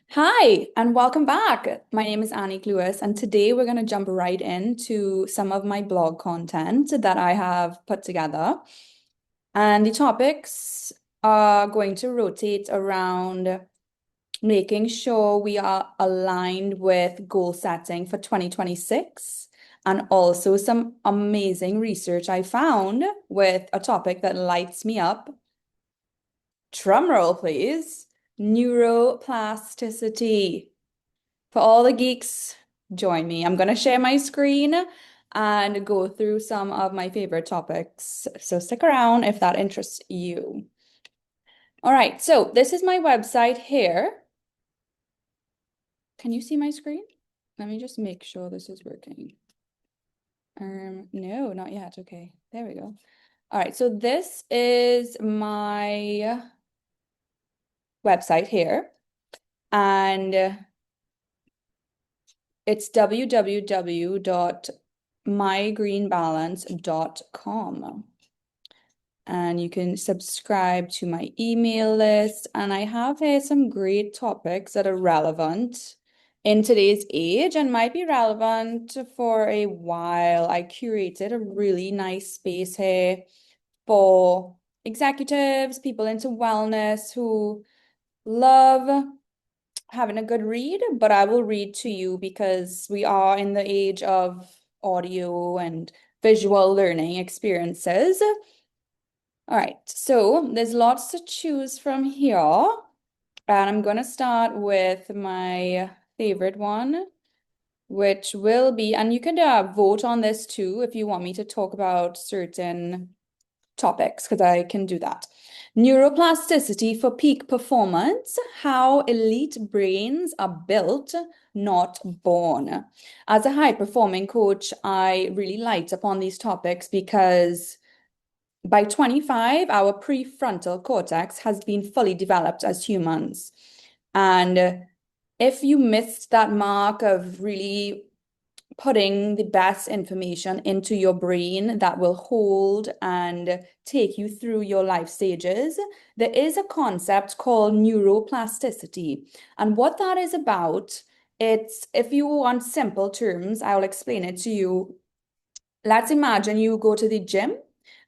Hi, and welcome back. My name is Annick Lewis, and today we're going to jump right into some of my blog content that I have put together. And the topics are going to rotate around making sure we are aligned with goal setting for 2026, and also some amazing research I found with a topic that lights me up. Drum roll, please. Neuroplasticity. For all the geeks, join me. I'm going to share my screen and go through some of my favorite topics. So stick around if that interests you. All right, so this is my website here. Can you see my screen? Let me just make sure this is working. No, not yet. Okay, there we go. All right, so this is my website here, and it's www.mygreenbalance.com. And you can subscribe to my email list. And I have here some great topics that are relevant in today's age and might be relevant for a while. I curated a really nice space here for executives, people into wellness who love having a good read, but I will read to you because we are in the age of audio and visual learning experiences. All right, so there's lots to choose from here. And I'm going to start with my favorite one, which will be, and you can vote on this too if you want me to talk about certain topics, because I can do that. Neuroplasticity for peak performance, how elite brains are built, not born. As a high-performing coach, I really light upon these topics because by 25, our prefrontal cortex has been fully developed as humans. And if you missed that mark of really putting the best information into your brain that will hold and take you through your life stages, there is a concept called neuroplasticity. And what that is about, it's, if you want simple terms, I'll explain it to you. Let's imagine you go to the gym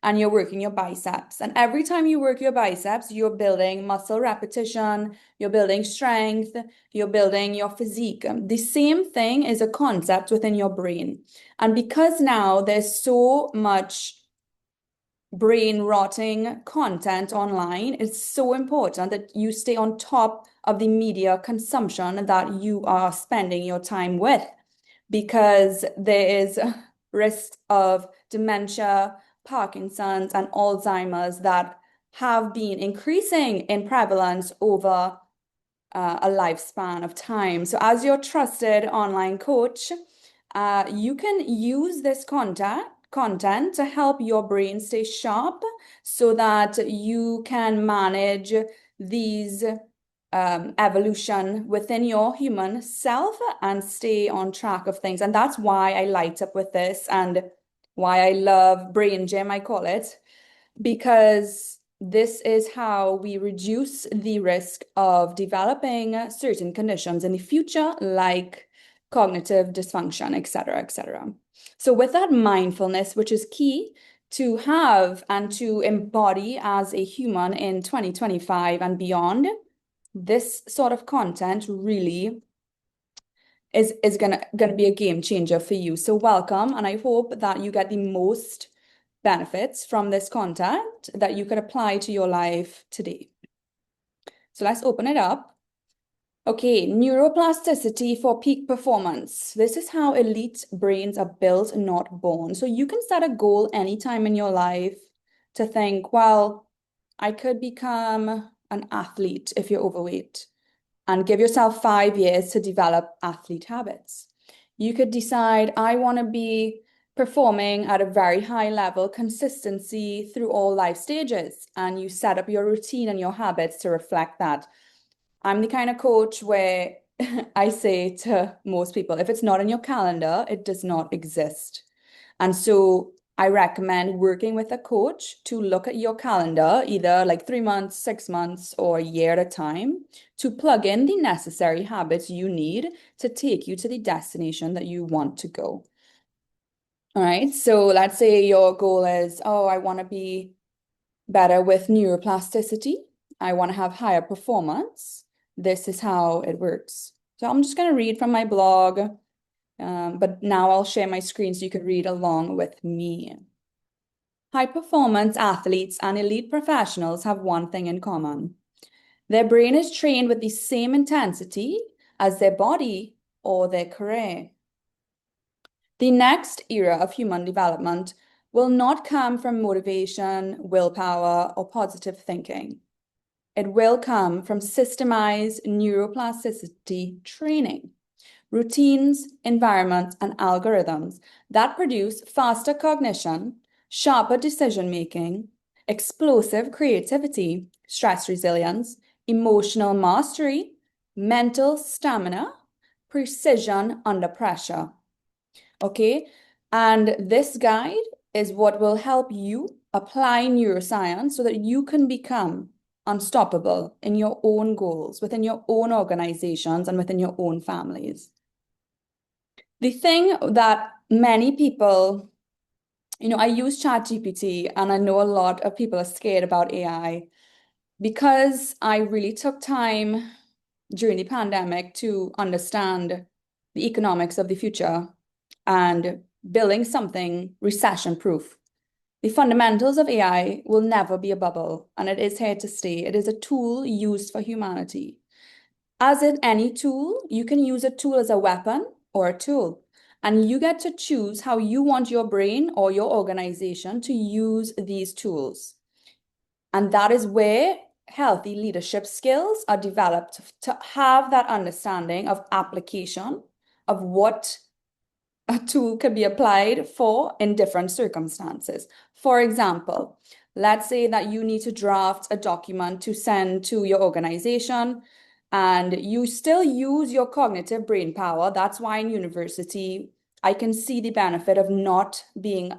and you're working your biceps. And every time you work your biceps, you're building muscle repetition, you're building strength, you're building your physique. The same thing is a concept within your brain. And because now there's so much brain rotting content online, it's so important that you stay on top of the media consumption that you are spending your time with, because there is risk of dementia, Parkinson's, and Alzheimer's that have been increasing in prevalence over a lifespan of time. So, as your trusted online coach, you can use this content to help your brain stay sharp so that you can manage these evolution within your human self and stay on track of things. And that's why I light up with this and why I love Brain Gym, I call it, because this is how we reduce the risk of developing certain conditions in the future, like cognitive dysfunction, et cetera, et cetera. So with that mindfulness, which is key to have and to embody as a human in 2025 and beyond, this sort of content really is gonna be a game changer for you. So welcome, and I hope that you get the most benefits from this content that you could apply to your life today. So let's open it up. Okay, neuroplasticity for peak performance. This is how elite brains are built, not born. So you can set a goal anytime in your life to think, well, I could become an athlete if you're overweight, and give yourself 5 years to develop athlete habits. You could decide, I want to be performing at a very high level, consistency through all life stages, and you set up your routine and your habits to reflect that. I'm the kind of coach where I say to most people, if it's not in your calendar, it does not exist. And so I recommend working with a coach to look at your calendar, either like 3 months, 6 months, or a year at a time, to plug in the necessary habits you need to take you to the destination that you want to go. All right. So let's say your goal is, oh, I want to be better with neuroplasticity. I want to have higher performance. This is how it works. So I'm just going to read from my blog, but now I'll share my screen so you can read along with me. High performance athletes and elite professionals have one thing in common. Their brain is trained with the same intensity as their body or their career. The next era of human development will not come from motivation, willpower, or positive thinking. It will come from systemized neuroplasticity training, routines, environments, and algorithms that produce faster cognition, sharper decision-making, explosive creativity, stress resilience, emotional mastery, mental stamina, precision under pressure. Okay. And this guide is what will help you apply neuroscience so that you can become unstoppable in your own goals, within your own organizations, and within your own families. The thing that many people, I use ChatGPT, and I know a lot of people are scared about AI because I really took time during the pandemic to understand the economics of the future and building something recession-proof. The fundamentals of AI will never be a bubble, and it is here to stay. It is a tool used for humanity. As in any tool, you can use a tool as a weapon or a tool, and you get to choose how you want your brain or your organization to use these tools. And that is where healthy leadership skills are developed to have that understanding of application of what a tool can be applied for in different circumstances. For example, let's say that you need to draft a document to send to your organization and you still use your cognitive brain power. That's why in university, I can see the benefit of not being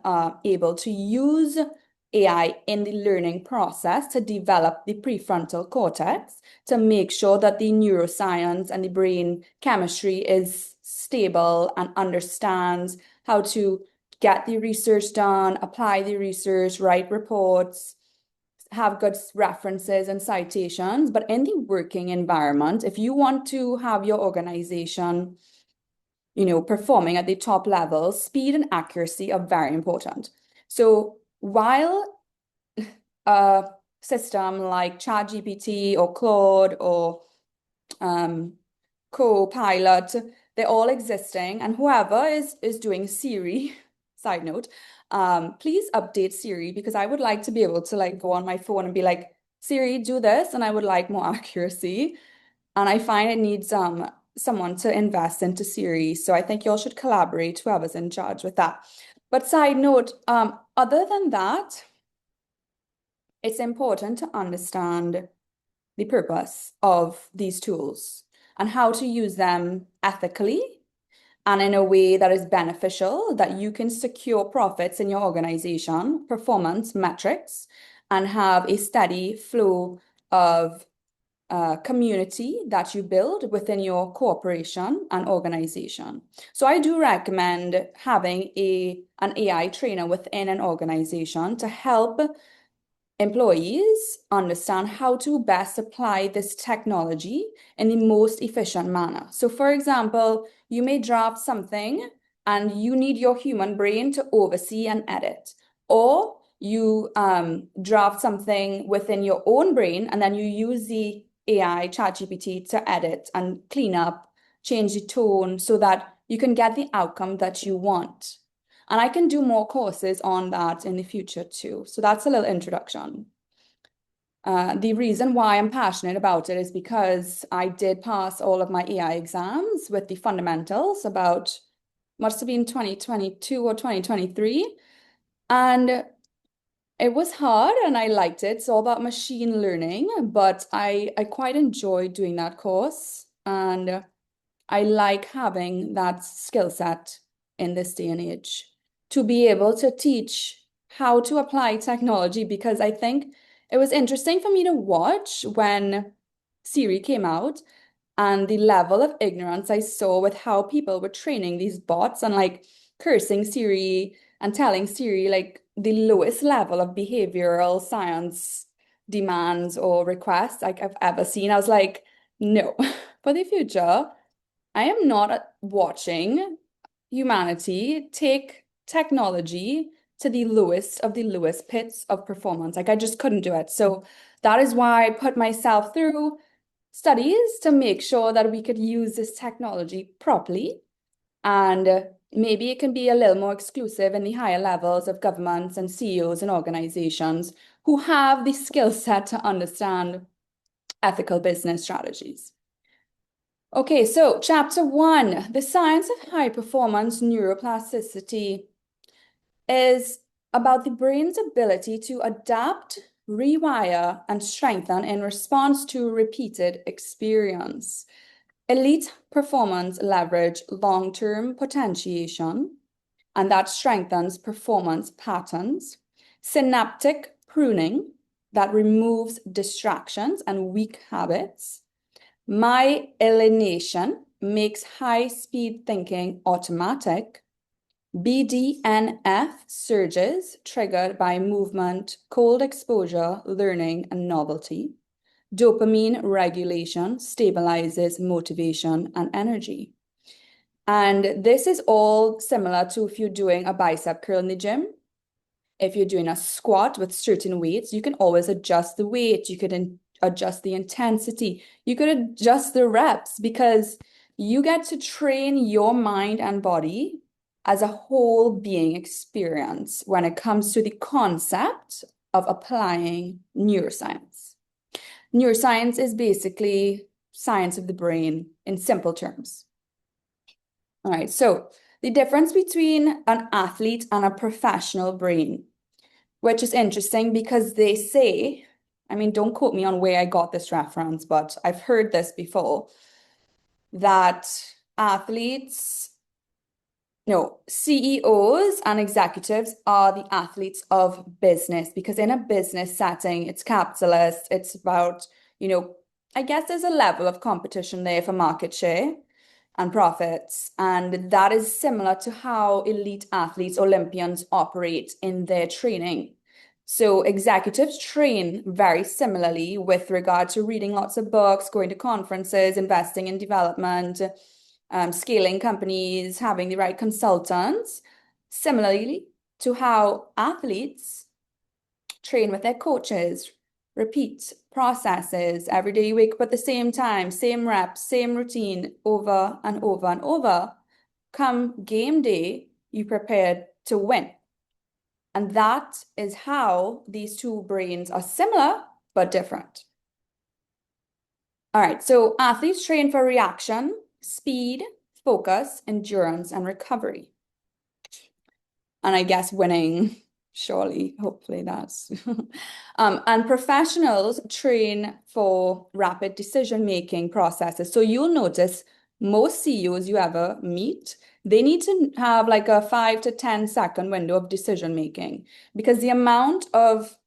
able to use AI in the learning process to develop the prefrontal cortex to make sure that the neuroscience and the brain chemistry is stable and understands how to get the research done, apply the research, write reports, have good references and citations. But in the working environment, if you want to have your organization, performing at the top level, speed and accuracy are very important. So while a system like ChatGPT or Claude or Copilot, they're all existing, and whoever is doing Siri, side note, please update Siri because I would like to be able to like go on my phone and be like, Siri, do this, and I would like more accuracy. And I find it needs someone to invest into Siri. So I think y'all should collaborate, whoever's in charge with that. But side note, other than that, it's important to understand the purpose of these tools and how to use them ethically and in a way that is beneficial, that you can secure profits in your organization, performance metrics, and have a steady flow of community that you build within your corporation and organization. So I do recommend having an AI trainer within an organization to help employees understand how to best apply this technology in the most efficient manner. So for example, you may draft something and you need your human brain to oversee and edit, or you draft something within your own brain and then you use the AI ChatGPT to edit and clean up, change the tone so that you can get the outcome that you want. And I can do more courses on that in the future too. So that's a little introduction. The reason why I'm passionate about it is because I did pass all of my AI exams with the fundamentals about, must have been 2022 or 2023. And it was hard and I liked it. It's all about machine learning, but I quite enjoyed doing that course. And I like having that skill set in this day and age to be able to teach how to apply technology because I think it was interesting for me to watch when Siri came out and the level of ignorance I saw with how people were training these bots and like cursing Siri and telling Siri like the lowest level of behavioral science demands or requests like I've ever seen. I was like, no, for the future, I am not watching humanity take technology to the lowest of the lowest pits of performance. Like I just couldn't do it. So that is why I put myself through studies to make sure that we could use this technology properly. And maybe it can be a little more exclusive in the higher levels of governments and CEOs and organizations who have the skill set to understand ethical business strategies. Okay, so chapter 1, the science of high performance neuroplasticity is about the brain's ability to adapt, rewire, and strengthen in response to repeated experience. Elite performance leverage long-term potentiation, and that strengthens performance patterns. Synaptic pruning, that removes distractions and weak habits. Myelination makes high-speed thinking automatic. BDNF surges triggered by movement, cold exposure, learning, and novelty. Dopamine regulation stabilizes motivation and energy. And this is all similar to if you're doing a bicep curl in the gym. If you're doing a squat with certain weights, you can always adjust the weight. You could adjust the intensity. You could adjust the reps because you get to train your mind and body as a whole being experience when it comes to the concept of applying neuroscience. Neuroscience is basically science of the brain in simple terms. All right, so the difference between an athlete and a professional brain, which is interesting because they say, I mean, don't quote me on where I got this reference, but I've heard this before, that athletes, no, CEOs and executives are the athletes of business because in a business setting, it's capitalist. It's about, I guess there's a level of competition there for market share and profits. And that is similar to how elite athletes, Olympians operate in their training. So executives train very similarly with regard to reading lots of books, going to conferences, investing in development, scaling companies, having the right consultants, similarly to how athletes train with their coaches, repeat processes every day you wake up at the same time, same reps, same routine over and over and over. Come game day, you prepared to win. And that is how these two brains are similar but different. All right, so athletes train for reaction, speed, focus, endurance, and recovery. And I guess winning, surely, hopefully that's. And professionals train for rapid decision-making processes. So you'll notice most CEOs you ever meet, they need to have like a 5 to 10-second window of decision-making because the amount of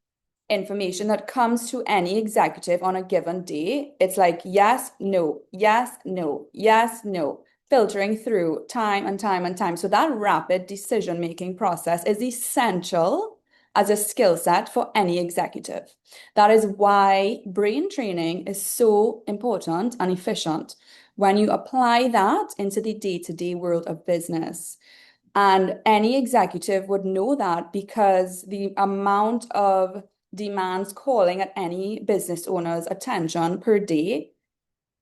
information that comes to any executive on a given day, it's like yes, no, yes, no, yes, no, filtering through time and time and time. So that rapid decision-making process is essential as a skill set for any executive. That is why brain training is so important and efficient when you apply that into the day-to-day world of business. And any executive would know that because the amount of demands calling at any business owner's attention per day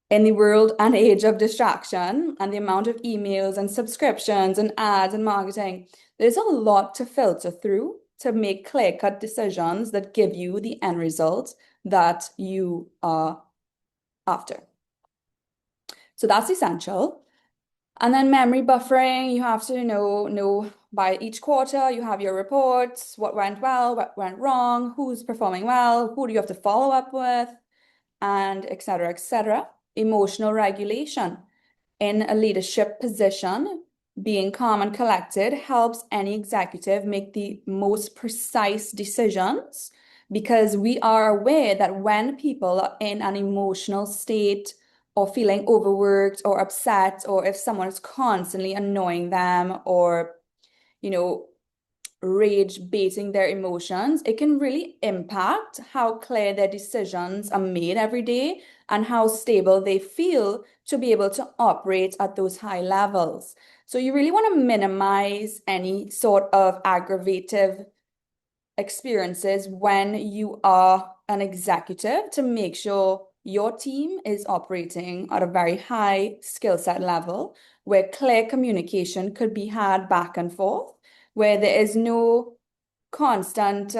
in the world and age of distraction and the amount of emails and subscriptions and ads and marketing, there's a lot to filter through to make clear-cut decisions that give you the end result that you are after. So that's essential. And then memory buffering, you have to know by each quarter, you have your reports, what went well, what went wrong, who's performing well, who do you have to follow up with, and et cetera, et cetera. Emotional regulation. In a leadership position, being calm and collected helps any executive make the most precise decisions because we are aware that when people are in an emotional state or feeling overworked or upset, or if someone is constantly annoying them or, you know, rage baiting their emotions, it can really impact how clear their decisions are made every day and how stable they feel to be able to operate at those high levels. So you really want to minimize any sort of aggravative experiences when you are an executive to make sure your team is operating at a very high skill set level where clear communication could be had back and forth, where there is no constant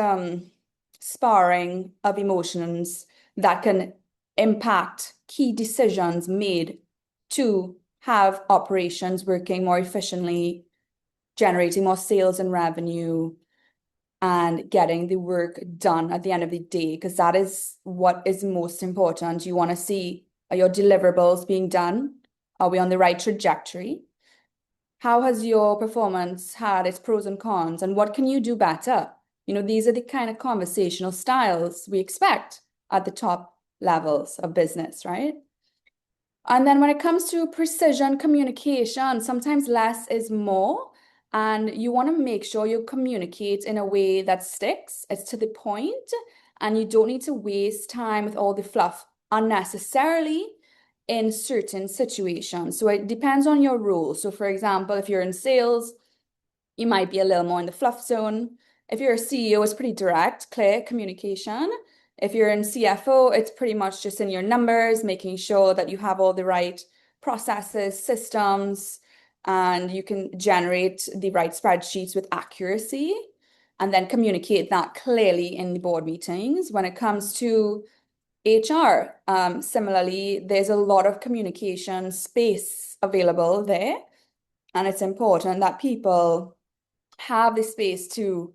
sparring of emotions that can impact key decisions made to have operations working more efficiently, generating more sales and revenue, and getting the work done at the end of the day, because that is what is most important. You want to see, are your deliverables being done? Are we on the right trajectory? How has your performance had its pros and cons, and what can you do better? These are the kind of conversational styles we expect at the top levels of business, right? And then when it comes to precision communication, sometimes less is more. And you want to make sure you communicate in a way that sticks, it's to the point, and you don't need to waste time with all the fluff unnecessarily in certain situations. So it depends on your role. So, for example, if you're in sales, you might be a little more in the fluff zone. If you're a CEO, it's pretty direct, clear communication. If you're in CFO, it's pretty much just in your numbers, making sure that you have all the right processes, systems, and you can generate the right spreadsheets with accuracy and then communicate that clearly in the board meetings. When it comes to HR, similarly, there's a lot of communication space available there, and it's important that people have the space to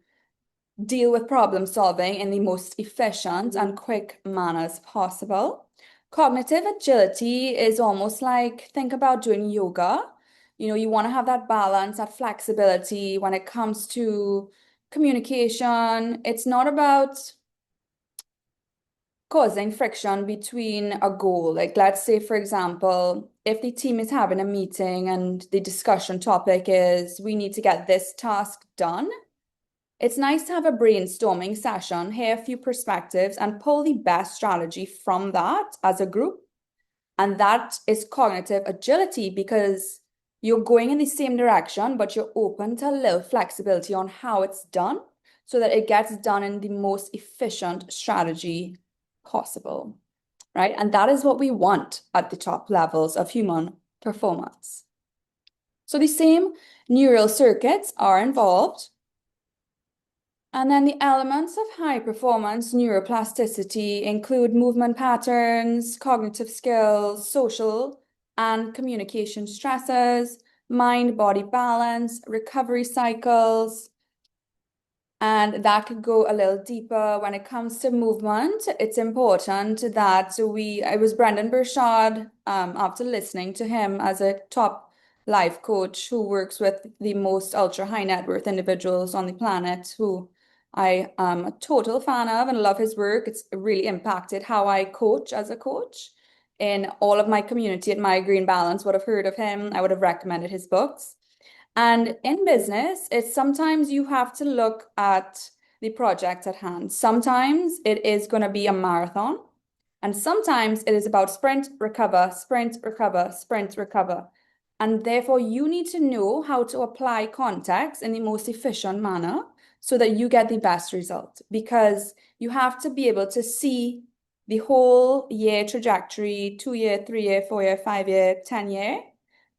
deal with problem solving in the most efficient and quick manners possible. Cognitive agility is almost like, think about doing yoga. You want to have that balance, that flexibility when it comes to communication. It's not about causing friction between a goal. Like, let's say, for example, if the team is having a meeting and the discussion topic is we need to get this task done, it's nice to have a brainstorming session, hear a few perspectives, and pull the best strategy from that as a group. And that is cognitive agility because you're going in the same direction, but you're open to a little flexibility on how it's done so that it gets done in the most efficient strategy possible, right? And that is what we want at the top levels of human performance. So the same neural circuits are involved. And then the elements of high performance neuroplasticity include movement patterns, cognitive skills, social and communication stresses, mind-body balance, recovery cycles, and that could go a little deeper when it comes to movement. It's important that I was Brendan Burchard, after listening to him as a top life coach who works with the most ultra high net worth individuals on the planet, who I am a total fan of and love his work. It's really impacted how I coach as a coach. In all of my community at Migraine Balance would have heard of him. I would have recommended his books. And in business, it's sometimes you have to look at the project at hand. Sometimes it is going to be a marathon, and sometimes it is about sprint, recover, sprint, recover, sprint, recover. And therefore, you need to know how to apply context in the most efficient manner so that you get the best result, because you have to be able to see the whole year trajectory, 2 year, 3 year, 4 year, 5 year, 10 year,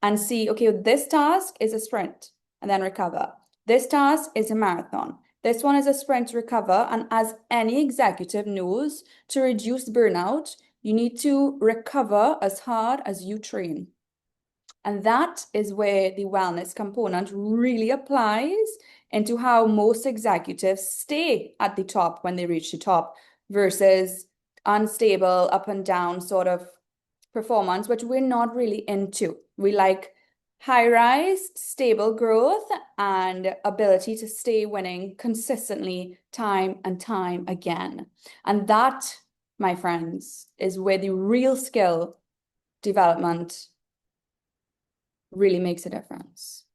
and see, okay, this task is a sprint and then recover. This task is a marathon. This one is a sprint to recover. And as any executive knows, to reduce burnout, you need to recover as hard as you train. And that is where the wellness component really applies into how most executives stay at the top when they reach the top versus unstable, up and down sort of performance, which we're not really into. We like High rise, stable growth, and ability to stay winning consistently time and time again. And that, my friends, is where the real skill development really makes a difference.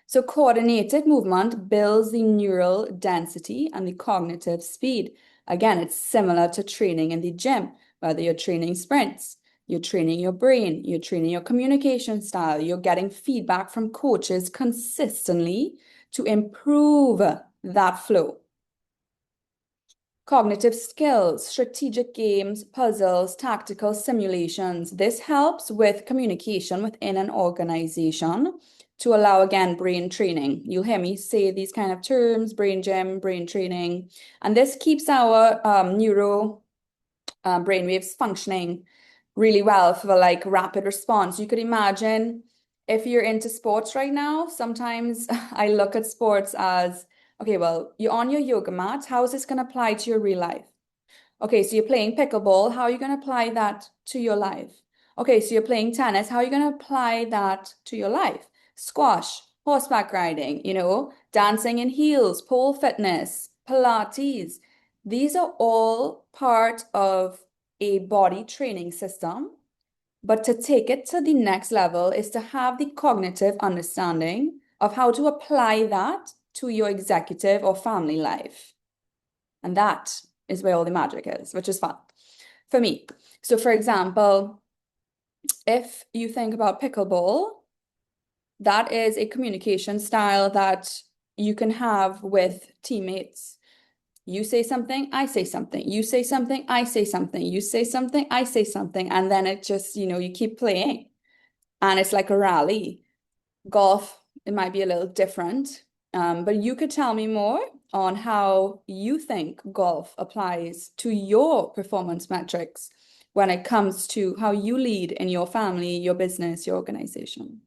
So coordinated movement builds the neural density and the cognitive speed. Again, it's similar to training in the gym, whether you're training sprints, you're training your brain, you're training your communication style, you're getting feedback from coaches consistently to improve that flow. Cognitive skills, strategic games, puzzles, tactical simulations. This helps with communication within an organization to allow, again, brain training. You'll hear me say these kind of terms, brain gym, brain training. And this keeps our brainwaves functioning really well for like rapid response. You could imagine if you're into sports right now, sometimes I look at sports as, okay, well, you're on your yoga mat. How is this going to apply to your real life? Okay, so you're playing pickleball. How are you going to apply that to your life? Okay, so you're playing tennis. How are you going to apply that to your life? Squash, horseback riding, dancing in heels, pole fitness, Pilates. These are all part of a body training system. But to take it to the next level is to have the cognitive understanding of how to apply that to your executive or family life. And that is where all the magic is, which is fun for me. So, for example, if you think about pickleball, that is a communication style that you can have with teammates. You say something, I say something. You say something, I say something. You say something, I say something. And then it just, you keep playing. And it's like a rally. Golf, it might be a little different. But you could tell me more on how you think golf applies to your performance metrics when it comes to how you lead in your family, your business, your organization.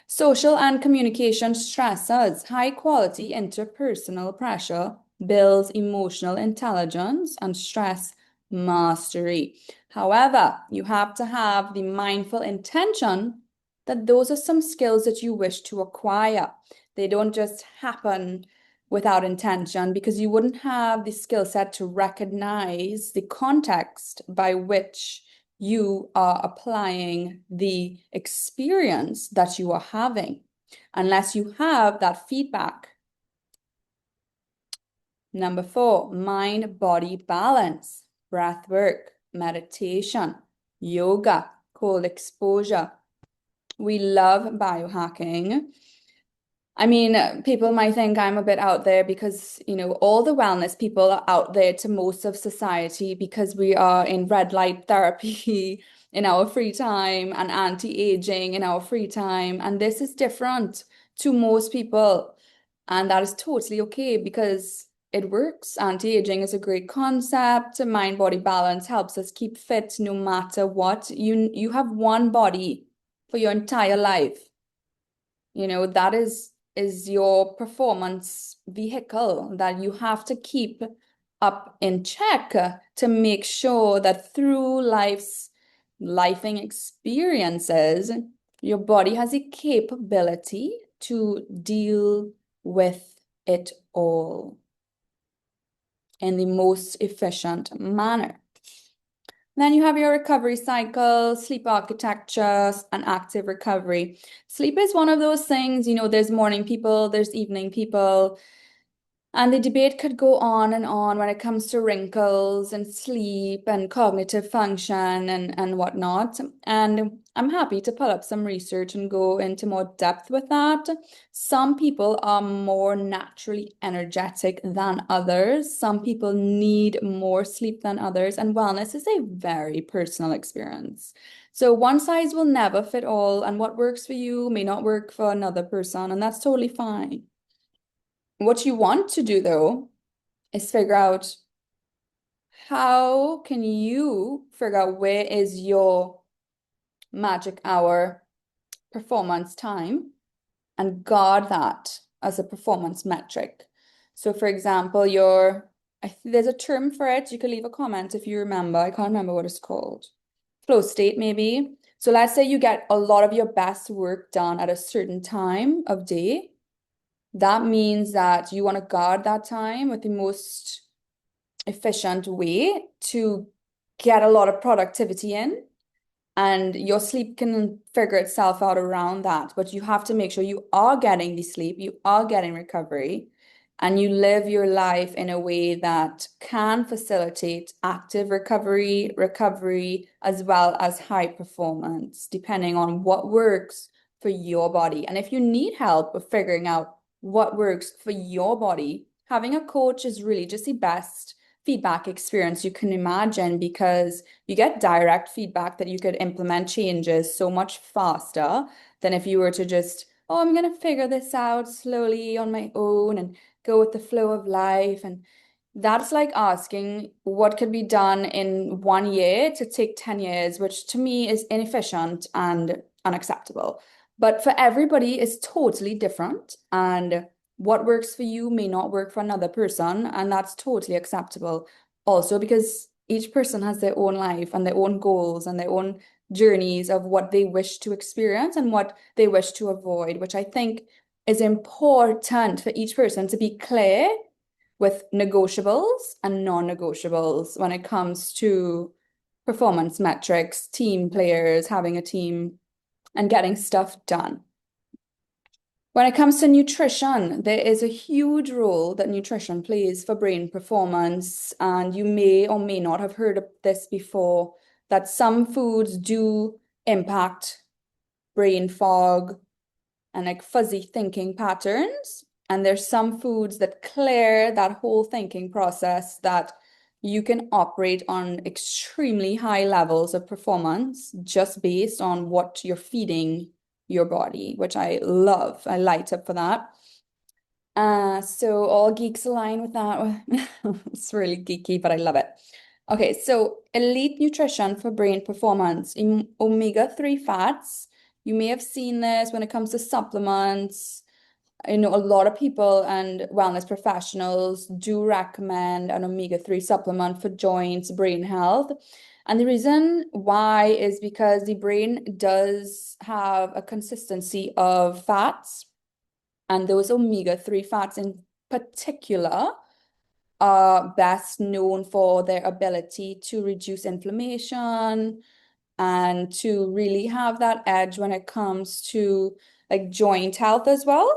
Social and communication stressors, high quality interpersonal pressure builds emotional intelligence and stress mastery. However, you have to have the mindful intention that those are some skills that you wish to acquire. They don't just happen without intention because you wouldn't have the skill set to recognize the context by which you are applying the experience that you are having unless you have that feedback. Number 4, mind-body balance, breath work, meditation, yoga, cold exposure. We love biohacking. I mean, people might think I'm a bit out there because, all the wellness people are out there to most of society because we are in red light therapy in our free time and anti-aging in our free time. And this is different to most people. And that is totally okay because it works. Anti-aging is a great concept. Mind-body balance helps us keep fit no matter what. You have one body for your entire life. That is your performance vehicle that you have to keep up in check to make sure that through lifing experiences, your body has a capability to deal with it all in the most efficient manner. Then you have your recovery cycle, sleep architecture, and active recovery. Sleep is one of those things, there's morning people, there's evening people. And the debate could go on and on when it comes to wrinkles and sleep and cognitive function and whatnot. And I'm happy to pull up some research and go into more depth with that. Some people are more naturally energetic than others. Some people need more sleep than others. And wellness is a very personal experience. So one size will never fit all. And what works for you may not work for another person. And that's totally fine. What you want to do, though, is figure out how can you figure out where is your magic hour performance time and guard that as a performance metric. So, for example, there's a term for it. You can leave a comment if you remember. I can't remember what it's called. Flow state, maybe. So let's say you get a lot of your best work done at a certain time of day. That means that you want to guard that time with the most efficient way to get a lot of productivity in, and your sleep can figure itself out around that. But you have to make sure you are getting the sleep, you are getting recovery, and you live your life in a way that can facilitate active recovery, as well as high performance, depending on what works for your body. And if you need help with figuring out what works for your body, having a coach is really just the best feedback experience you can imagine, because you get direct feedback that you could implement changes so much faster than if you were to just, oh, I'm going to figure this out slowly on my own and go with the flow of life. And that's like asking what could be done in 1 year to take 10 years, which to me is inefficient and unacceptable. But for everybody, it's totally different. And what works for you may not work for another person, and that's totally acceptable. Also, because each person has their own life and their own goals and their own journeys of what they wish to experience and what they wish to avoid, which I think is important for each person to be clear with negotiables and non-negotiables when it comes to performance metrics, team players, having a team, and getting stuff done. When it comes to nutrition, there is a huge role that nutrition plays for brain performance, and you may or may not have heard of this before, that some foods do impact brain fog and like fuzzy thinking patterns. And there's some foods that clear that whole thinking process, that you can operate on extremely high levels of performance just based on what you're feeding your body, which I love. I light up for that. So all geeks align with that. It's really geeky, but I love it. Okay, so elite nutrition for brain performance. In omega-3 fats. You may have seen this when it comes to supplements. I know a lot of people and wellness professionals do recommend an omega-3 supplement for joints, brain health. And the reason why is because the brain does have a consistency of fats, and those omega-3 fats in particular are best known for their ability to reduce inflammation and to really have that edge when it comes to like joint health as well,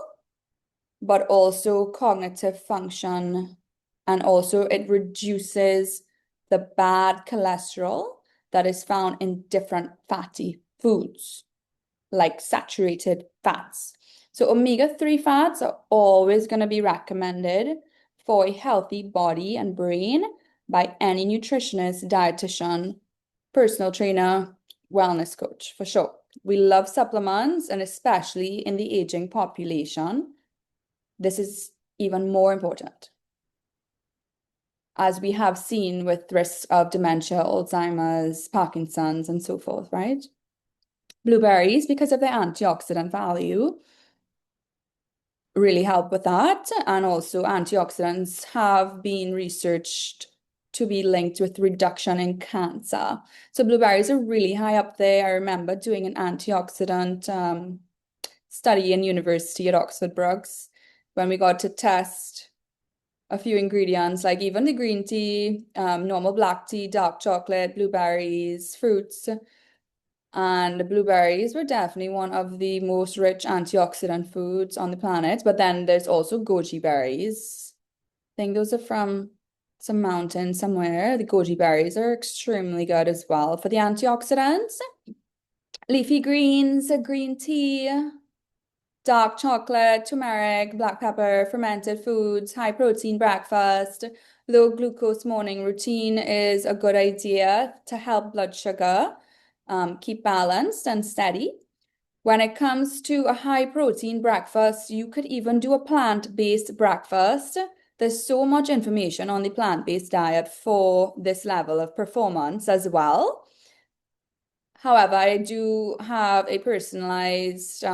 but also cognitive function. And also it reduces the bad cholesterol that is found in different fatty foods, like saturated fats. So omega-3 fats are always going to be recommended for a healthy body and brain by any nutritionist, dietitian, personal trainer, wellness coach, for sure. We love supplements, and especially in the aging population, this is even more important, as we have seen with risks of dementia, Alzheimer's, Parkinson's, and so forth, right? Blueberries, because of their antioxidant value, really help with that. And also antioxidants have been researched to be linked with reduction in cancer. So blueberries are really high up there. I remember doing an antioxidant study in university at Oxford Brookes when we got to test a few ingredients, like even the green tea, normal black tea, dark chocolate, blueberries, fruits. And blueberries were definitely one of the most rich antioxidant foods on the planet. But then there's also goji berries. I think those are from some mountain somewhere. The goji berries are extremely good as well for the antioxidants. Leafy greens, green tea, dark chocolate, turmeric, black pepper, fermented foods, high protein breakfast, low glucose morning routine is a good idea to help blood sugar keep balanced and steady. When it comes to a high protein breakfast, you could even do a plant-based breakfast. There's so much information on the plant-based diet for this level of performance as well. However, I do have a personalized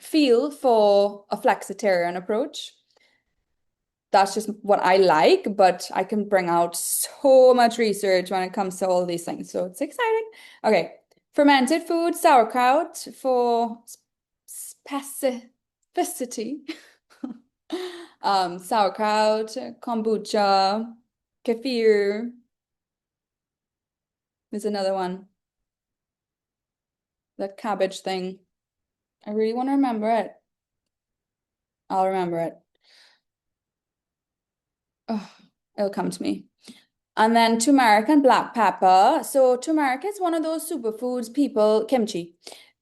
feel for a flexitarian approach. that's just what I like, but I can bring out so much research when it comes to all these things. So it's exciting. Okay. Fermented food, sauerkraut for specificity. Sauerkraut, kombucha, kefir. There's another one, the cabbage thing. I really want to remember it. I'll remember it. Oh, it'll come to me. And then turmeric and black pepper. So turmeric is one of those superfoods kimchi.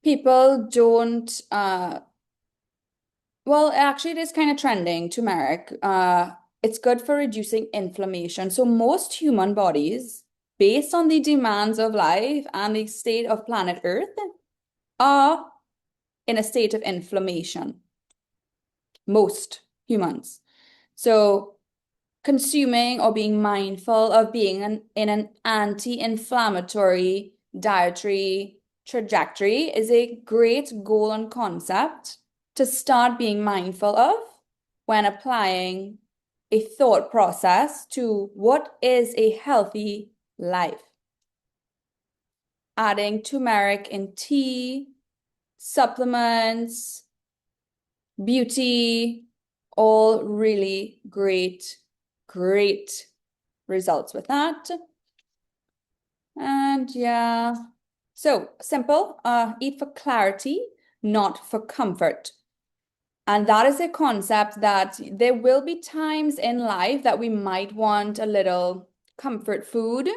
People don't, well, actually it is kind of trending, turmeric. It's good for reducing inflammation. So most human bodies, based on the demands of life and the state of planet Earth, are in a state of inflammation. Most humans. So consuming or being mindful of being in an anti-inflammatory dietary trajectory is a great goal and concept to start being mindful of when applying a thought process to what is a healthy life. Adding turmeric in tea, supplements, beauty, all really great results with that. And yeah, so simple, eat for clarity, not for comfort. And that is a concept that there will be times in life that we might want a little comfort food.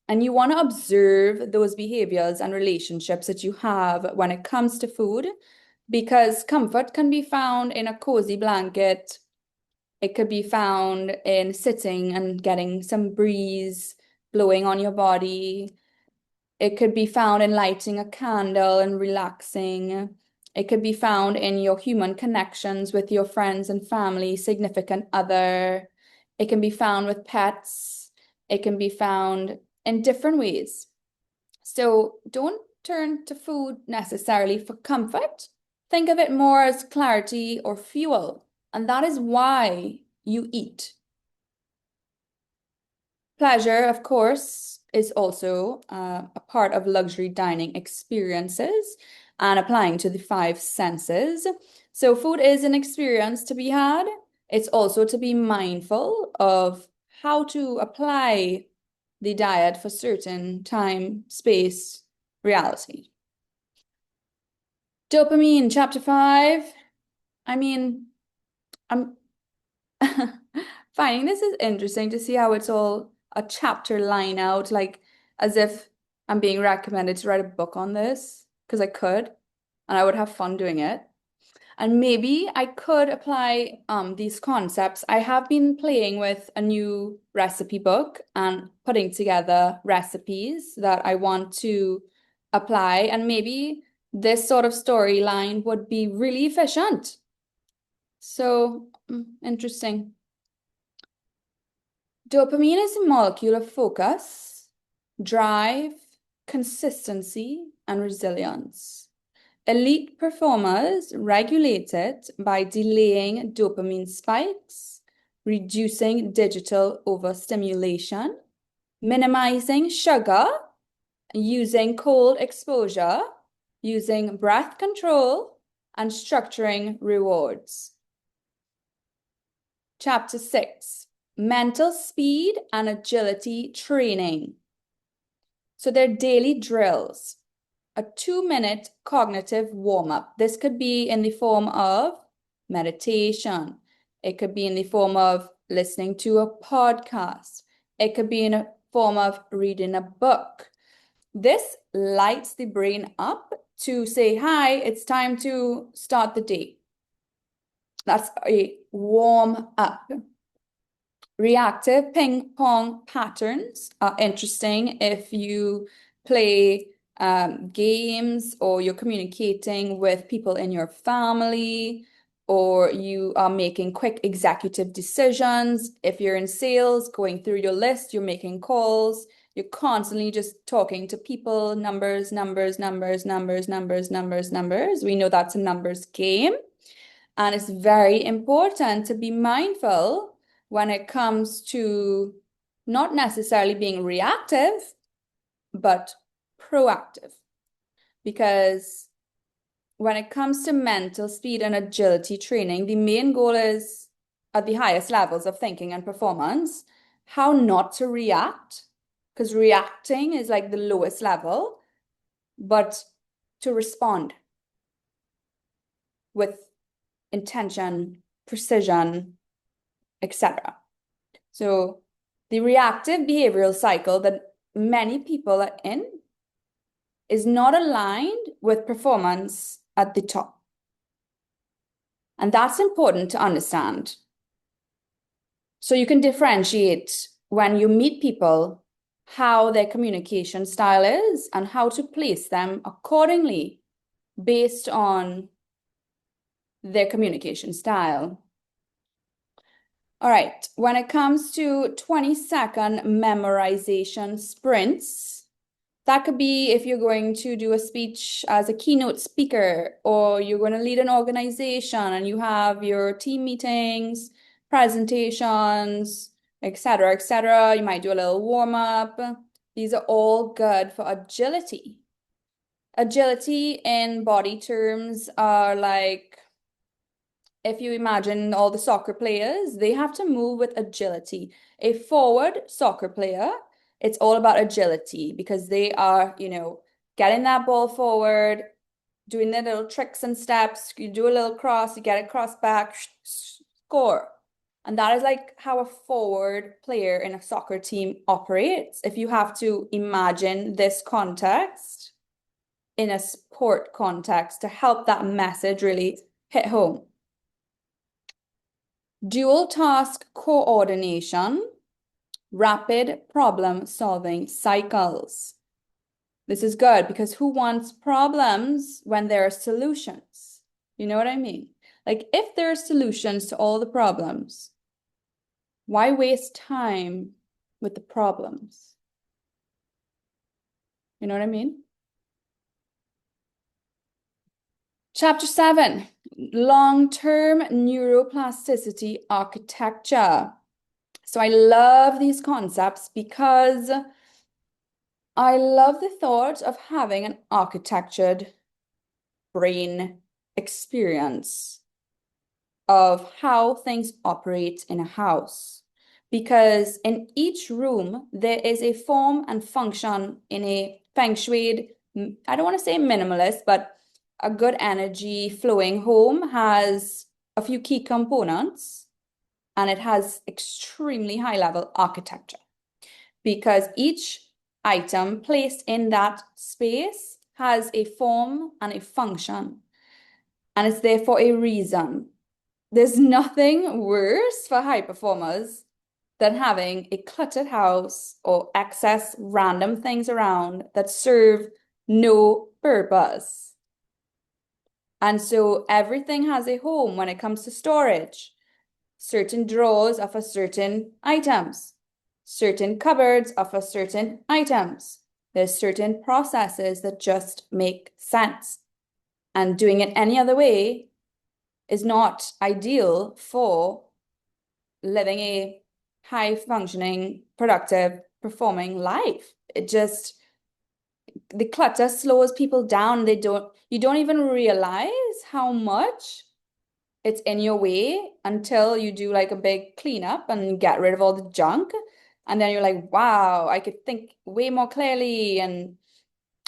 And you want to observe those behaviors and relationships that you have when it comes to food, because comfort can be found in a cozy blanket. It could be found in sitting and getting some breeze blowing on your body. It could be found in lighting a candle and relaxing. It could be found in your human connections with your friends and family, significant other. It can be found with pets. It can be found in different ways. So don't turn to food necessarily for comfort. Think of it more as clarity or fuel. And that is why you eat. Pleasure, of course, is also a part of luxury dining experiences and applying to the five senses. So, food is an experience to be had. It's also to be mindful of how to apply the diet for certain time, space, reality. Dopamine, chapter 5. I mean, I'm finding this is interesting to see how it's all a chapter line out, like as if I'm being recommended to write a book on this, because I could, and I would have fun doing it. And maybe I could apply these concepts. I have been playing with a new recipe book and putting together recipes that I want to apply, and maybe this sort of storyline would be really efficient. So, interesting. Dopamine is a molecule of focus, drive, consistency, and resilience. Elite performers regulate it by delaying dopamine spikes, reducing digital overstimulation, minimizing sugar, using cold exposure, using breath control, and structuring rewards. Chapter 6, mental speed and agility training. So they're daily drills, a 2-minute cognitive warm-up. This could be in the form of meditation. It could be in the form of listening to a podcast. It could be in a form of reading a book. This lights the brain up to say, hi, it's time to start the day. That's a warm up. Reactive ping pong patterns are interesting if you play games or you're communicating with people in your family or you are making quick executive decisions. If you're in sales, going through your list, you're making calls, you're constantly just talking to people, numbers, numbers, numbers, numbers, numbers, numbers, numbers. We know that's a numbers game. And it's very important to be mindful when it comes to not necessarily being reactive, but proactive. Because when it comes to mental speed and agility training, the main goal is at the highest levels of thinking and performance, how not to react, because reacting is like the lowest level, but to respond with intention, precision, etc. So the reactive behavioral cycle that many people are in is not aligned with performance at the top. And that's important to understand. So you can differentiate when you meet people how their communication style is and how to place them accordingly based on their communication style. All right, when it comes to 20-second memorization sprints, that could be if you're going to do a speech as a keynote speaker, or you're going to lead an organization and you have your team meetings, presentations, etc., etc. You might do a little warm up. These are all good for agility. Agility in body terms are like, if you imagine all the soccer players, they have to move with agility. A forward soccer player, it's all about agility because they are, getting that ball forward, doing their little tricks and steps. You do a little cross, you get it cross back, score. And that is like how a forward player in a soccer team operates. If you have to imagine this context in a sport context to help that message really hit home. Dual task coordination, rapid problem solving cycles. This is good because who wants problems when there are solutions? You know what I mean? Like if there are solutions to all the problems, why waste time with the problems? You know what I mean? Chapter 7, long-term neuroplasticity architecture. So I love these concepts because I love the thought of having an architectured brain experience of how things operate in a house. Because in each room, there is a form and function in a feng shui, I don't want to say minimalist, but a good energy flowing home has a few key components and it has extremely high level architecture because each item placed in that space has a form and a function and it's there for a reason. There's nothing worse for high performers than having a cluttered house or excess random things around that serve no purpose. And so everything has a home when it comes to storage. Certain drawers are for certain items. Certain cupboards are for certain items. There's certain processes that just make sense. And doing it any other way is not ideal for living a high functioning, productive, performing life. The clutter slows people down. You don't even realize how much it's in your way until you do like a big cleanup and get rid of all the junk. And then you're like, wow, I could think way more clearly and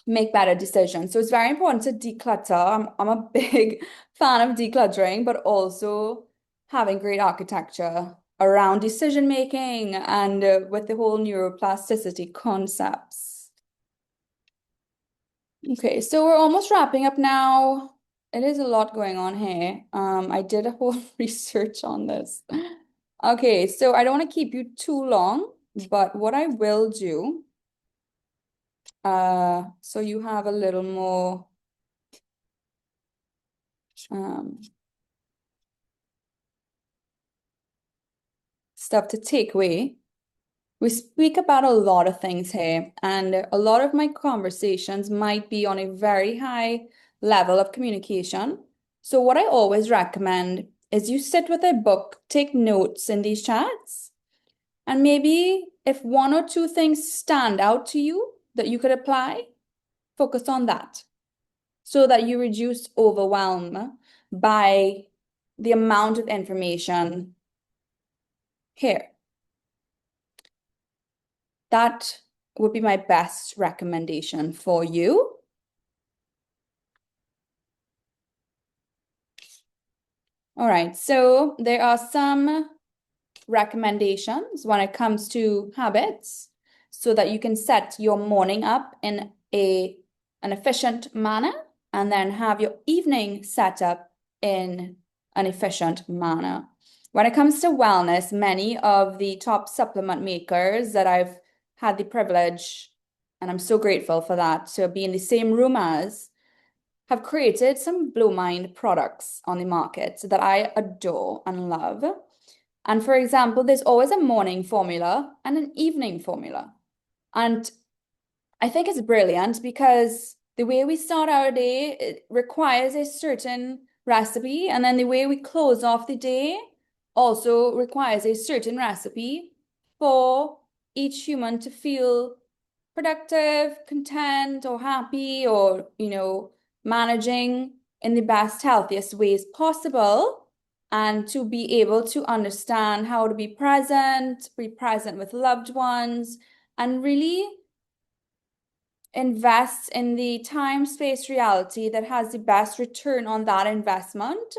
make better decisions. So it's very important to declutter. I'm a big fan of decluttering, but also having great architecture around decision making and with the whole neuroplasticity concepts. Okay, so we're almost wrapping up now. It is a lot going on here. I did a whole research on this. Okay, so I don't want to keep you too long, but what I will do, so you have a little more stuff to take away. We speak about a lot of things here, and a lot of my conversations might be on a very high level of communication. So what I always recommend is you sit with a book, take notes in these chats, and maybe if one or two things stand out to you that you could apply, focus on that so that you reduce overwhelm by the amount of information here. That would be my best recommendation for you. All right, so there are some recommendations when it comes to habits so that you can set your morning up in an efficient manner and then have your evening set up in an efficient manner. When it comes to wellness, many of the top supplement makers that I've had the privilege, and I'm so grateful for that, to be in the same room as, have created some blow mind products on the market that I adore and love. And for example, there's always a morning formula and an evening formula. And I think it's brilliant because the way we start our day, it requires a certain recipe. And then the way we close off the day also requires a certain recipe for each human to feel productive, content, or happy, or, managing in the best, healthiest ways possible, and to be able to understand how to be present with loved ones, and really invest in the time, space, reality that has the best return on that investment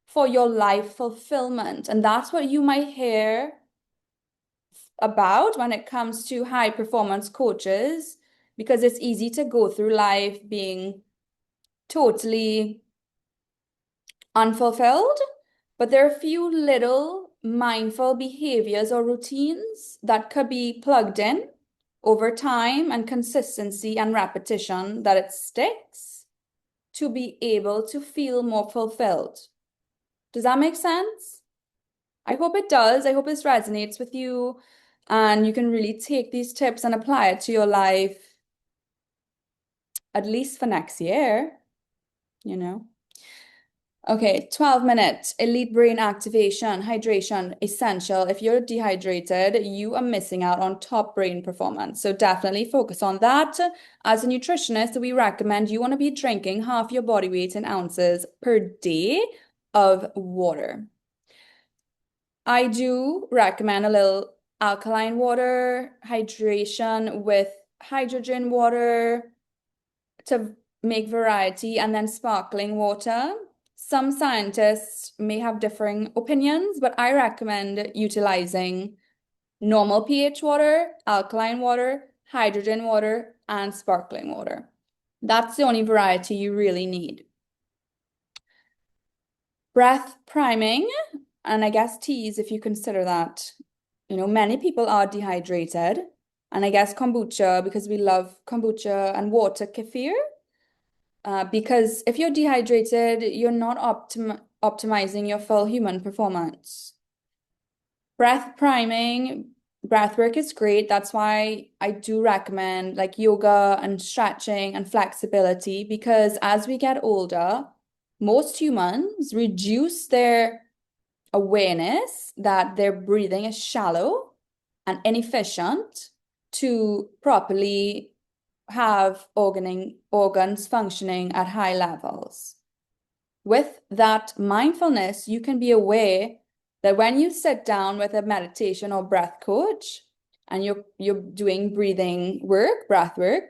for your life fulfillment. And that's what you might hear about when it comes to high performance coaches, because it's easy to go through life being totally unfulfilled, but there are a few little mindful behaviors or routines that could be plugged in over time and consistency and repetition that it sticks to be able to feel more fulfilled. Does that make sense? I hope it does. I hope this resonates with you and you can really take these tips and apply it to your life, at least for next year, you know? Okay, 12 minutes. Elite brain activation, hydration, essential. If you're dehydrated, you are missing out on top brain performance. So definitely focus on that. As a nutritionist, we recommend you want to be drinking half your body weight in ounces per day of water. I do recommend a little alkaline water, hydration with hydrogen water to make variety, and then sparkling water. Some scientists may have differing opinions, but I recommend utilizing normal pH water, alkaline water, hydrogen water, and sparkling water. That's the only variety you really need. Breath priming, and I guess teas if you consider that. Many people are dehydrated, and I guess kombucha, because we love kombucha, and water, kefir. Because if you're dehydrated, you're not optimizing your full human performance. Breath priming, breath work is great. That's why I do recommend like yoga and stretching and flexibility, because as we get older, most humans reduce their awareness that their breathing is shallow and inefficient to properly have organs functioning at high levels. With that mindfulness, you can be aware that when you sit down with a meditation or breath coach and you're doing breathing work, breath work,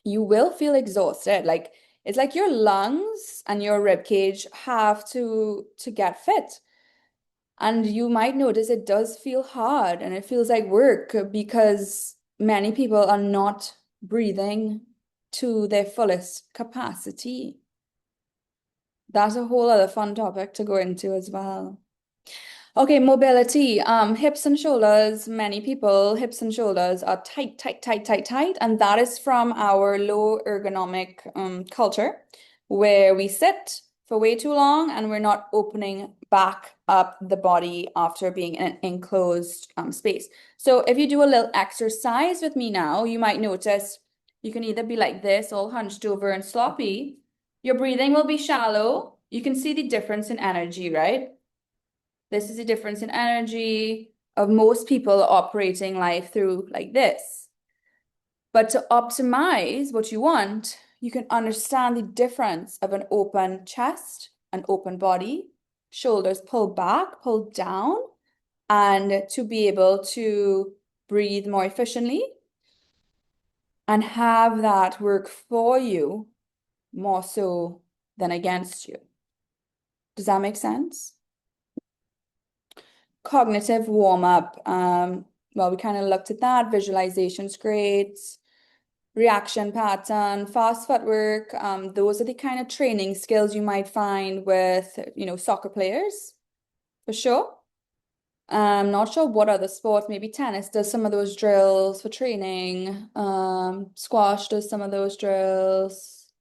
you will feel exhausted. Like it's like your lungs and your rib cage have to get fit. And you might notice it does feel hard and it feels like work because many people are not breathing to their fullest capacity. That's a whole other fun topic to go into as well. Okay, mobility. Hips and shoulders. Many people, hips and shoulders are tight, tight, tight, tight, tight. And that is from our low ergonomic culture where we sit for way too long and we're not opening back up the body after being in an enclosed space. So if you do a little exercise with me now, you might notice you can either be like this, all hunched over and sloppy. Your breathing will be shallow you can see the difference in energy, right? This is the difference in energy of most people operating life through like this. But to optimize what you want, you can understand the difference of an open chest, an open body, shoulders pulled back, pulled down, and to be able to breathe more efficiently and have that work for you more so than against you. Does that make sense? Cognitive warm up. Well, we kind of looked at that. Visualization's great. Reaction pattern, fast footwork. Those are the kind of training skills you might find with, soccer players, for sure. I'm not sure what other sports, maybe tennis does some of those drills for training. Squash does some of those drills.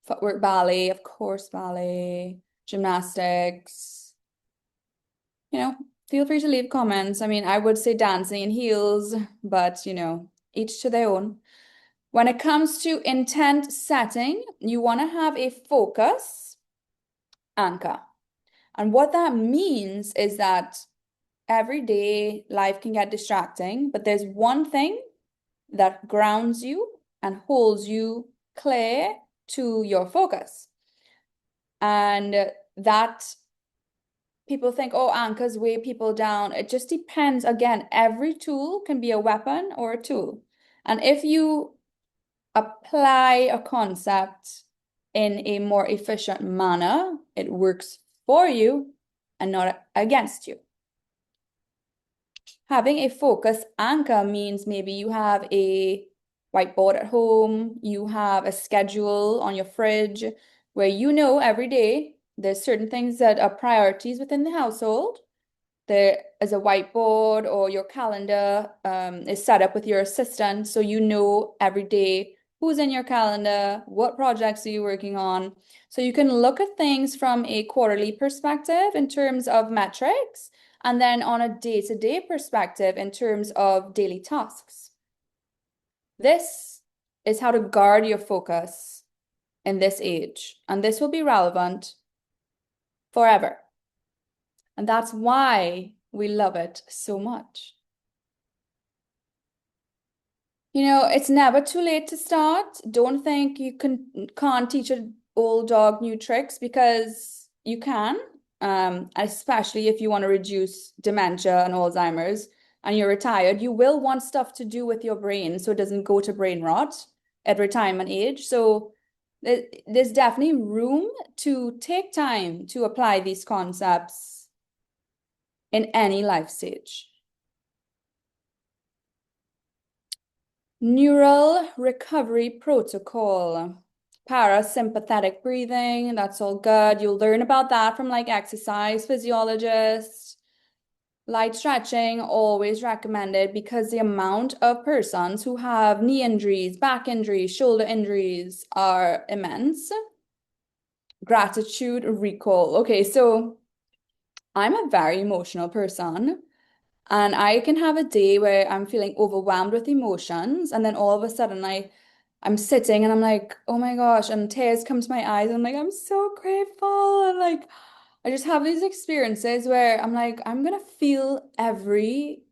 Footwork, ballet, of course, ballet, gymnastics. You know, feel free to leave comments. I mean, I would say dancing in heels, but each to their own. When it comes to intent setting, you want to have a focus anchor. And what that means is that every day life can get distracting, but there's one thing that grounds you and holds you clear to your focus. And that people think, oh, anchors weigh people down. It just depends. Again, every tool can be a weapon or a tool. And if you apply a concept in a more efficient manner, it works for you and not against you. Having a focus anchor means maybe you have a whiteboard at home, you have a schedule on your fridge where every day there's certain things that are priorities within the household. There is a whiteboard or your calendar is set up with your assistant so every day who's in your calendar, what projects are you working on. So you can look at things from a quarterly perspective in terms of metrics, and then on a day-to-day perspective in terms of daily tasks. This is how to guard your focus in this age, and this will be relevant forever. And that's why we love it so much. It's never too late to start. Don't think you can't teach an old dog new tricks, because you can, especially if you want to reduce dementia and Alzheimer's and you're retired. You will want stuff to do with your brain so it doesn't go to brain rot at retirement age. So there's definitely room to take time to apply these concepts in any life stage. Neural recovery protocol. Parasympathetic breathing, that's all good. You'll learn about that from like exercise physiologists. Light stretching, always recommended, because the amount of persons who have knee injuries, back injuries, shoulder injuries are immense. Gratitude recall. Okay, so I'm a very emotional person. And I can have a day where I'm feeling overwhelmed with emotions, and then all of a sudden I'm sitting and I'm like, oh my gosh, and tears come to my eyes, and I'm like, I'm so grateful. And like I just have these experiences where I'm like, I'm gonna feel every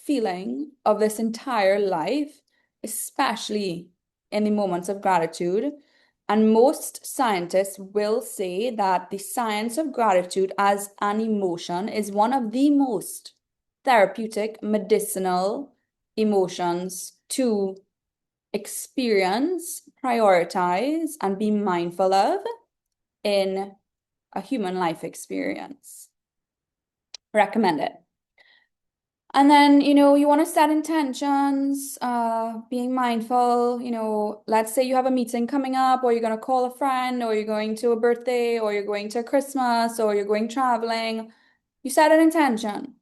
feeling of this entire life, especially in the moments of gratitude. And most scientists will say that the science of gratitude as an emotion is one of the most therapeutic, medicinal emotions to experience, prioritize, and be mindful of in a human life experience. Recommend it. And then, you want to set intentions, being mindful. Let's say you have a meeting coming up, or you're going to call a friend, or you're going to a birthday, or you're going to Christmas, or you're going traveling. You set an intention.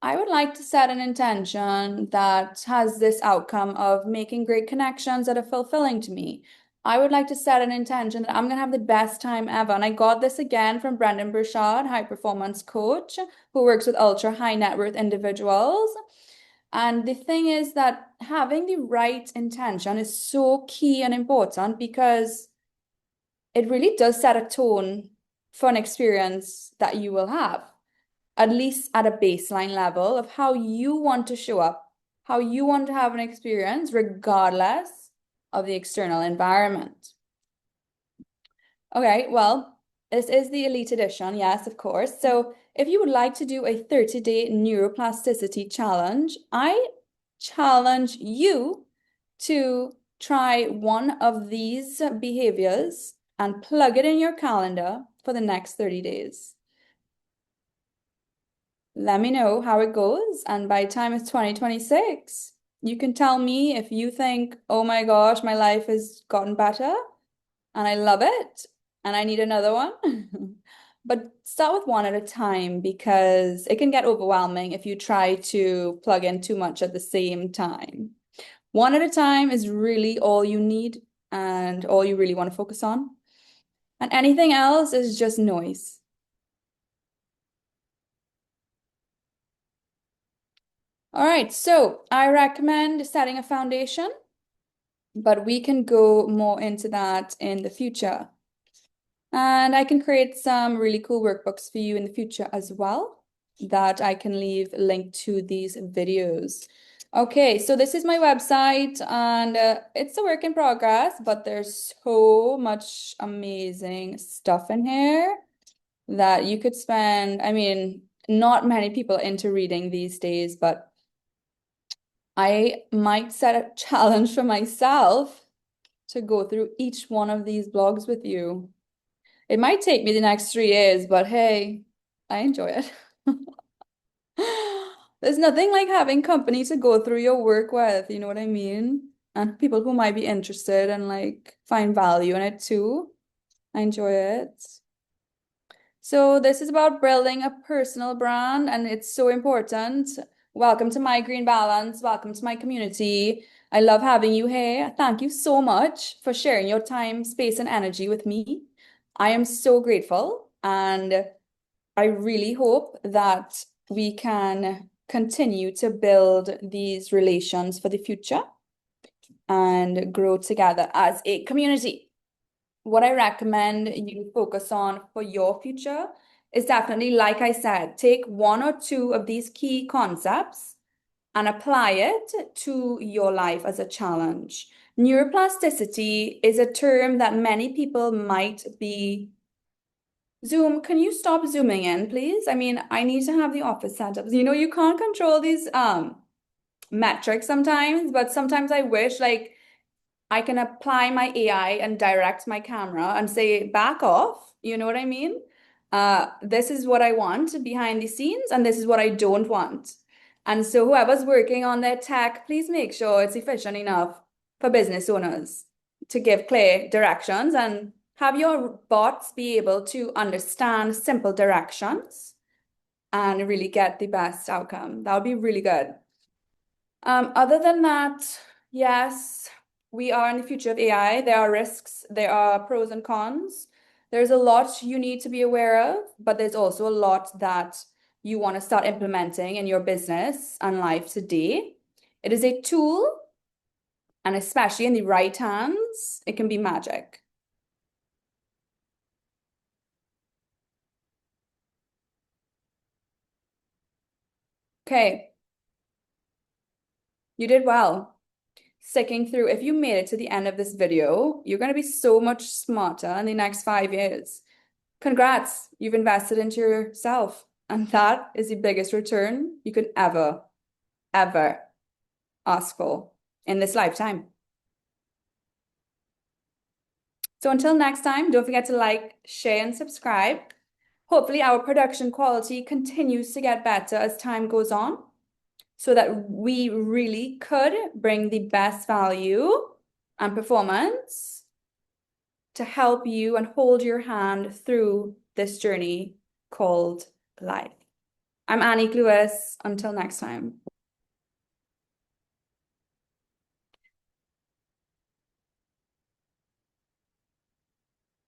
I would like to set an intention that has this outcome of making great connections that are fulfilling to me. I would like to set an intention that I'm going to have the best time ever. And I got this again from Brendan Burchard, high performance coach, who works with ultra high net worth individuals. And the thing is that having the right intention is so key and important, because it really does set a tone for an experience that you will have, at least at a baseline level of how you want to show up, how you want to have an experience, regardless of the external environment. Okay, well, this is the Elite Edition, yes, of course. So if you would like to do a 30-day neuroplasticity challenge, I challenge you to try one of these behaviors and plug it in your calendar for the next 30 days. Let me know how it goes, and by the time it's 2026, you can tell me if you think, oh my gosh, my life has gotten better and I love it and I need another one. But start with one at a time because it can get overwhelming if you try to plug in too much at the same time. One at a time is really all you need and all you really want to focus on. And anything else is just noise. All right, so I recommend setting a foundation, but we can go more into that in the future. And I can create some really cool workbooks for you in the future as well that I can leave linked to these videos. Okay, so this is my website and it's a work in progress, but there's so much amazing stuff in here that you could spend. I mean, not many people are into reading these days, but I might set a challenge for myself to go through each one of these blogs with you. It might take me the next 3 years, but hey, I enjoy it. There's nothing like having company to go through your work with, you know what I mean? And people who might be interested and like find value in it too. I enjoy it. So this is about building a personal brand, and it's so important. Welcome to my Green Balance. Welcome to my community. I love having you here. Thank you so much for sharing your time, space, and energy with me. I am so grateful, and I really hope that we can continue to build these relations for the future and grow together as a community. What I recommend you focus on for your future is definitely, like I said, take one or two of these key concepts and apply it to your life as a challenge. Neuroplasticity is a term that many people might be. Zoom, can you stop zooming in, please? I mean, I need to have the office set up. You know, you can't control these metrics sometimes, but sometimes I wish like I can apply my AI and direct my camera and say, back off. You know what I mean? This is what I want behind the scenes, and this is what I don't want. And so, whoever's working on their tech, please make sure it's efficient enough for business owners to give clear directions and have your bots be able to understand simple directions and really get the best outcome. That would be really good. Other than that, yes, we are in the future of AI. There are risks, there are pros and cons. There's a lot you need to be aware of, but there's also a lot that you want to start implementing in your business and life today. It is a tool, and especially in the right hands, it can be magic. Okay, you did well. Sticking through, if you made it to the end of this video, you're going to be so much smarter in the next 5 years. Congrats, you've invested into yourself. And that is the biggest return you could ever, ever ask for in this lifetime. So until next time, don't forget to like, share, and subscribe. Hopefully, our production quality continues to get better as time goes on so that we really could bring the best value and performance to help you and hold your hand through this journey called life. I'm Annick Lewis. Until next time.